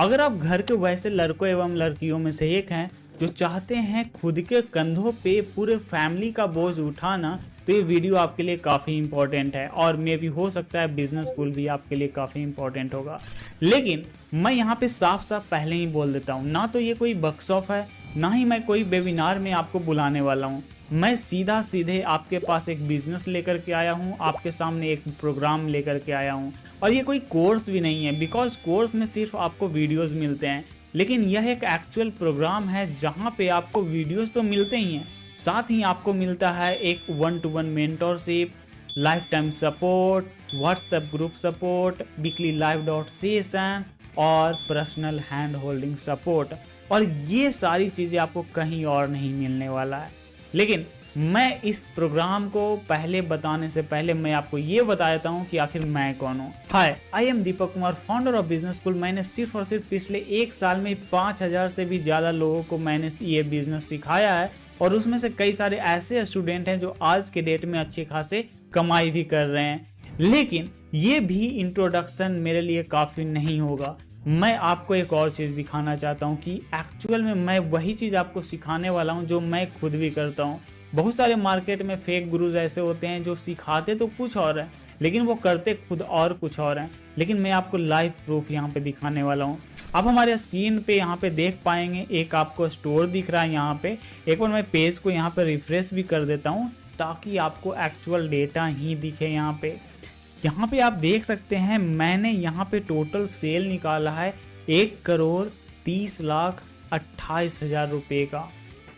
अगर आप घर के वैसे लड़कों एवं लड़कियों में से एक हैं जो चाहते हैं खुद के कंधों पे पूरे फैमिली का बोझ उठाना, तो ये वीडियो आपके लिए काफ़ी इंपॉर्टेंट है और मे भी हो सकता है बिजनेस स्कूल भी आपके लिए काफ़ी इंपॉर्टेंट होगा। लेकिन मैं यहाँ पे साफ साफ पहले ही बोल देता हूँ, ना तो ये कोई वर्कशॉप है, ना ही मैं कोई वेबिनार में आपको बुलाने वाला हूँ। मैं सीधा सीधे आपके पास एक बिजनेस लेकर के आया हूँ, आपके सामने एक प्रोग्राम लेकर के आया हूँ। और ये कोई कोर्स भी नहीं है, बिकॉज कोर्स में सिर्फ आपको वीडियोस मिलते हैं, लेकिन यह एक एक्चुअल प्रोग्राम है जहाँ पे आपको वीडियोस तो मिलते ही हैं, साथ ही आपको मिलता है एक 1-to-1 mentorship, life time support, WhatsApp group support, weekly live dot session और पर्सनल हैंड होल्डिंग सपोर्ट। और ये सारी चीज़ें आपको कहीं और नहीं मिलने वाला है। लेकिन मैं इस प्रोग्राम को पहले बताने से पहले मैं आपको ये बता देता हूँ कि आखिर मैं कौन हूँ। Hi, I am Deepak Kumar, founder of business school. मैंने सिर्फ और सिर्फ पिछले 1 साल में 5000 से भी ज़्यादा लोगों को मैंने ये बिजनेस सिखाया है, और उसमें से कई सारे ऐसे स्टूडेंट हैं जो आज के डेट में अच्छे खासे कमाई भी कर रहे हैं। लेकिन ये भी इंट्रोडक्शन मेरे लिए काफ़ी नहीं होगा। मैं आपको एक और चीज़ दिखाना चाहता हूँ कि एक्चुअल में मैं वही चीज़ आपको सिखाने वाला हूँ जो मैं खुद भी करता हूँ। बहुत सारे मार्केट में फेक गुरुज ऐसे होते हैं जो सिखाते तो कुछ और है, लेकिन वो करते खुद और कुछ और हैं। लेकिन मैं आपको लाइव प्रूफ यहाँ पे दिखाने वाला हूँ। आप हमारे स्क्रीन पे यहाँ पे देख पाएंगे, एक आपको स्टोर दिख रहा है यहाँ पे। एक बार मैं पेज को यहाँ पे रिफ्रेश भी कर देता हूँ ताकि आपको एक्चुअल डेटा ही दिखे। यहाँ पे आप देख सकते हैं, मैंने यहाँ पे टोटल सेल निकाला है 1,30,28,000 रुपये का।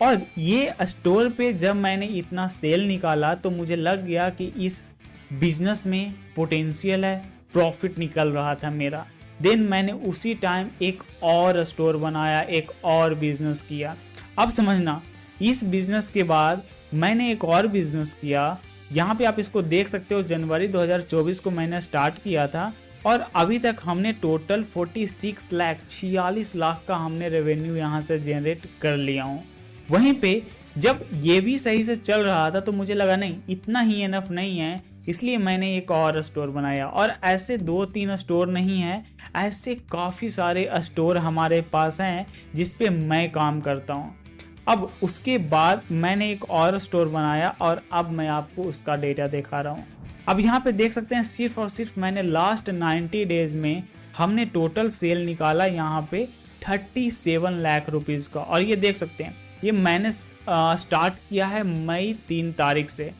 और ये स्टोर पे जब मैंने इतना सेल निकाला तो मुझे लग गया कि इस बिजनेस में पोटेंशियल है, प्रॉफिट निकल रहा था मेरा। देन मैंने उसी टाइम एक और स्टोर बनाया, एक और बिजनेस किया। अब समझना, इस बिजनेस के बाद मैंने एक और बिजनेस किया। यहाँ पे आप इसको देख सकते हो, जनवरी 2024 को मैंने स्टार्ट किया था और अभी तक हमने टोटल 46 लाख का हमने रेवेन्यू यहाँ से जनरेट कर लिया हूँ। वहीं पे जब ये भी सही से चल रहा था तो मुझे लगा नहीं, इतना ही इनफ नहीं है, इसलिए मैंने एक और स्टोर बनाया। और ऐसे 2-3 स्टोर नहीं है, ऐसे काफ़ी सारे स्टोर हमारे पास हैं जिस पे मैं काम करता हूँ। अब उसके बाद मैंने एक और स्टोर बनाया और अब मैं आपको उसका डेटा दिखा रहा हूँ। अब यहाँ पे देख सकते हैं, सिर्फ और सिर्फ मैंने लास्ट 90 डेज में हमने टोटल सेल निकाला यहाँ पे 37 लाख रुपीज़ का। और ये देख सकते हैं, ये मैंने स्टार्ट किया है मई 3 तारीख से,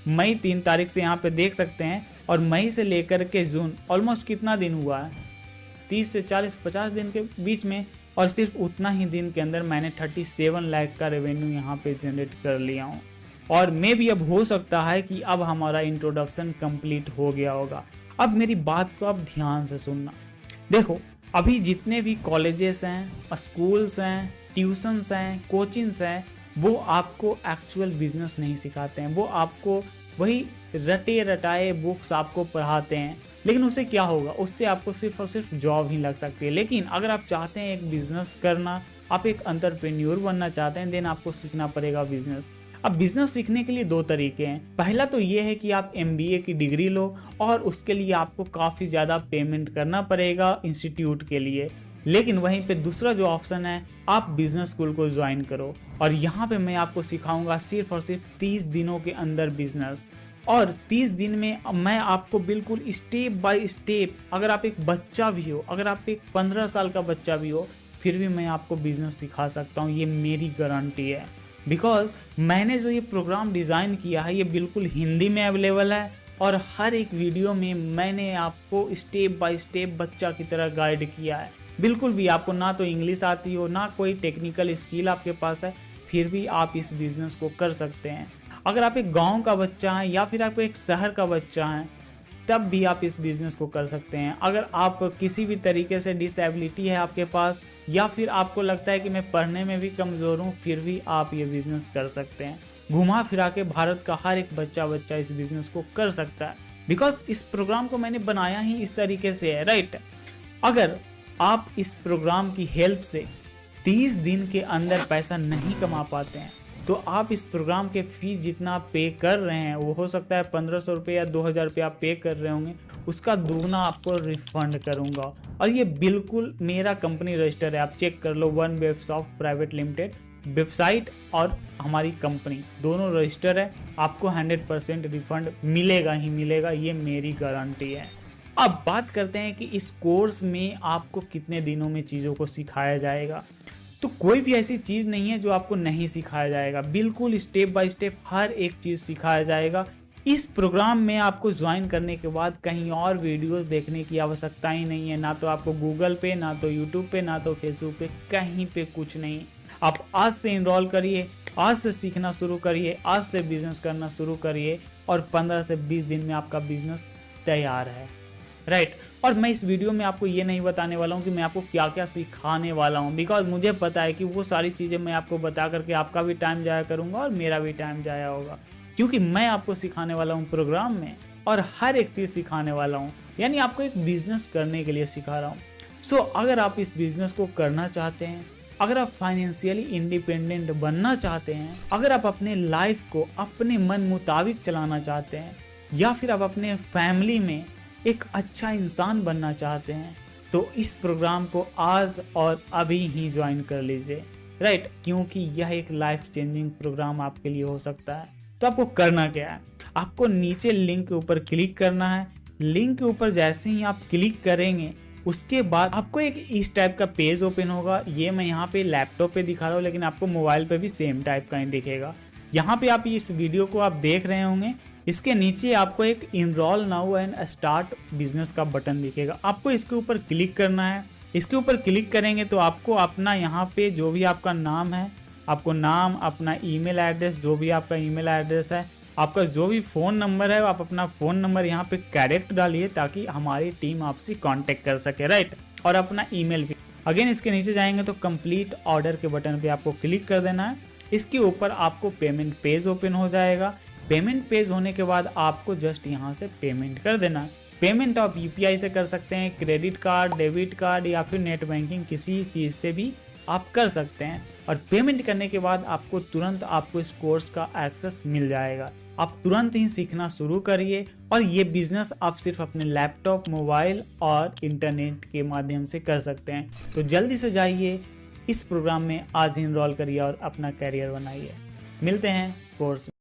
मई 3 तारीख से यहाँ पे देख सकते हैं। और मई से लेकर के जून ऑलमोस्ट कितना दिन हुआ है, 30 से 40-50 दिन के बीच में, और सिर्फ उतना ही दिन के अंदर मैंने 37 लाख का रेवेन्यू यहाँ पे जनरेट कर लिया हूँ। और मे भी अब हो सकता है कि अब हमारा इंट्रोडक्शन कंप्लीट हो गया होगा। अब मेरी बात को आप ध्यान से सुनना। देखो, अभी जितने भी कॉलेजेस हैं, स्कूल्स हैं, ट्यूशन्स हैं, कोचिंग्स हैं, वो आपको एक्चुअल बिजनेस नहीं सिखाते हैं। वो आपको वही रटे रटाए बुक्स आपको पढ़ाते हैं। लेकिन उससे क्या होगा, उससे आपको सिर्फ और सिर्फ जॉब ही लग सकती है। लेकिन अगर आप चाहते हैं एक बिजनेस करना, आप एक एंटरप्रेन्योर बनना चाहते हैं, देन आपको सीखना पड़ेगा बिजनेस। अब बिजनेस सीखने के लिए 2 तरीके हैं। पहला तो ये है कि आप MBA की डिग्री लो और उसके लिए आपको काफ़ी ज़्यादा पेमेंट करना पड़ेगा इंस्टीट्यूट के लिए। लेकिन वहीं पे दूसरा जो ऑप्शन है, आप बिजनेस स्कूल को ज्वाइन करो और यहाँ पे मैं आपको सिखाऊंगा सिर्फ और सिर्फ 30 दिनों के अंदर बिजनेस। और 30 दिन में मैं आपको बिल्कुल स्टेप बाय स्टेप, अगर आप एक बच्चा भी हो, अगर आप एक 15 साल का बच्चा भी हो, फिर भी मैं आपको बिजनेस सिखा सकता हूँ। ये मेरी गारंटी है, बिकॉज मैंने जो ये प्रोग्राम डिज़ाइन किया है ये बिल्कुल हिंदी में अवेलेबल है। और हर एक वीडियो में मैंने आपको स्टेप बाय स्टेप बच्चा की तरह गाइड किया है। बिल्कुल भी आपको ना तो इंग्लिश आती हो, ना कोई टेक्निकल स्किल आपके पास है, फिर भी आप इस बिज़नेस को कर सकते हैं। अगर आप एक गांव का बच्चा हैं या फिर आप एक शहर का बच्चा हैं, तब भी आप इस बिज़नेस को कर सकते हैं। अगर आप किसी भी तरीके से डिसेबिलिटी है आपके पास, या फिर आपको लगता है कि मैं पढ़ने में भी कमज़ोर हूँ, फिर भी आप ये बिज़नेस कर सकते हैं। घुमा फिरा के भारत का हर एक बच्चा इस बिज़नेस को कर सकता है, बिकॉज इस प्रोग्राम को मैंने बनाया ही इस तरीके से है, राइट। अगर आप इस प्रोग्राम की हेल्प से 30 दिन के अंदर पैसा नहीं कमा पाते हैं, तो आप इस प्रोग्राम के फीस जितना आप पे कर रहे हैं, वो हो सकता है 1500 रुपये या 2000 रुपये आप पे कर रहे होंगे, उसका दुगना आपको रिफंड करूंगा। और ये बिल्कुल मेरा कंपनी रजिस्टर है, आप चेक कर लो, वन वेबसॉफ्ट प्राइवेट लिमिटेड वेबसाइट और हमारी कंपनी दोनों रजिस्टर है। आपको 100% रिफंड मिलेगा ही मिलेगा, ये मेरी गारंटी है। अब बात करते हैं कि इस कोर्स में आपको कितने दिनों में चीज़ों को सिखाया जाएगा। तो कोई भी ऐसी चीज़ नहीं है जो आपको नहीं सिखाया जाएगा, बिल्कुल स्टेप बाय स्टेप हर एक चीज़ सिखाया जाएगा। इस प्रोग्राम में आपको ज्वाइन करने के बाद कहीं और वीडियोस देखने की आवश्यकता ही नहीं है, ना तो आपको गूगल पे, ना तो यूट्यूब पे, ना तो फेसबुक पे, कहीं पे कुछ नहीं। आप आज से इनरोल करिए, आज से सीखना शुरू करिए, आज से बिजनेस करना शुरू करिए और 15 से 20 दिन में आपका बिजनेस तैयार है, राइट। और मैं इस वीडियो में आपको ये नहीं बताने वाला हूँ कि मैं आपको क्या क्या सिखाने वाला हूँ, बिकॉज मुझे पता है कि वो सारी चीज़ें मैं आपको बता करके आपका भी टाइम जाया करूँगा और मेरा भी टाइम जाया होगा, क्योंकि मैं आपको सिखाने वाला हूँ प्रोग्राम में और हर एक चीज़ सिखाने वाला हूँ, यानी आपको एक बिजनेस करने के लिए सिखा रहा हूँ। सो अगर आप इस बिजनेस को करना चाहते हैं, अगर आप फाइनेंशियली इंडिपेंडेंट बनना चाहते हैं, अगर आप अपने लाइफ को अपने मन मुताबिक चलाना चाहते हैं, या फिर आप अपने फैमिली में एक अच्छा इंसान बनना चाहते हैं, तो इस प्रोग्राम को आज और अभी ही ज्वाइन कर लीजिए, राइट। क्योंकि यह एक लाइफ चेंजिंग प्रोग्राम आपके लिए हो सकता है। तो आपको करना क्या है, आपको नीचे लिंक के ऊपर क्लिक करना है। लिंक के ऊपर जैसे ही आप क्लिक करेंगे उसके बाद आपको एक इस टाइप का पेज ओपन होगा। ये मैं यहाँ पे लैपटॉप पे दिखा रहा हूँ, लेकिन आपको मोबाइल पे भी सेम टाइप का ही दिखेगा। यहाँ पे आप इस वीडियो को आप देख रहे होंगे, इसके नीचे आपको एक enrol now and start business का बटन दिखेगा, आपको इसके ऊपर क्लिक करना है। इसके ऊपर क्लिक करेंगे तो आपको अपना यहाँ पे जो भी आपका नाम है, आपको नाम, अपना ईमेल एड्रेस, जो भी आपका ईमेल एड्रेस है, आपका जो भी फ़ोन नंबर है, आप अपना फ़ोन नंबर यहाँ पे करेक्ट डालिए ताकि हमारी टीम आपसे कांटेक्ट कर सके, राइट। और अपना ईमेल भी। अगेन इसके नीचे जाएंगे तो कंप्लीट ऑर्डर के बटन पे आपको क्लिक कर देना है। इसके ऊपर आपको पेमेंट पेज ओपन हो जाएगा। पेमेंट पेज होने के बाद आपको जस्ट यहाँ से पेमेंट कर देना है। पेमेंट आप यूपीआई से कर सकते हैं, क्रेडिट कार्ड, डेबिट कार्ड या फिर नेट बैंकिंग, किसी चीज़ से भी आप कर सकते हैं। और पेमेंट करने के बाद आपको तुरंत आपको इस कोर्स का एक्सेस मिल जाएगा। आप तुरंत ही सीखना शुरू करिए और ये बिजनेस आप सिर्फ अपने लैपटॉप, मोबाइल और इंटरनेट के माध्यम से कर सकते हैं। तो जल्दी से जाइए इस प्रोग्राम में आज ही इनरोल करिए और अपना कैरियर बनाइए। मिलते हैं कोर्स में।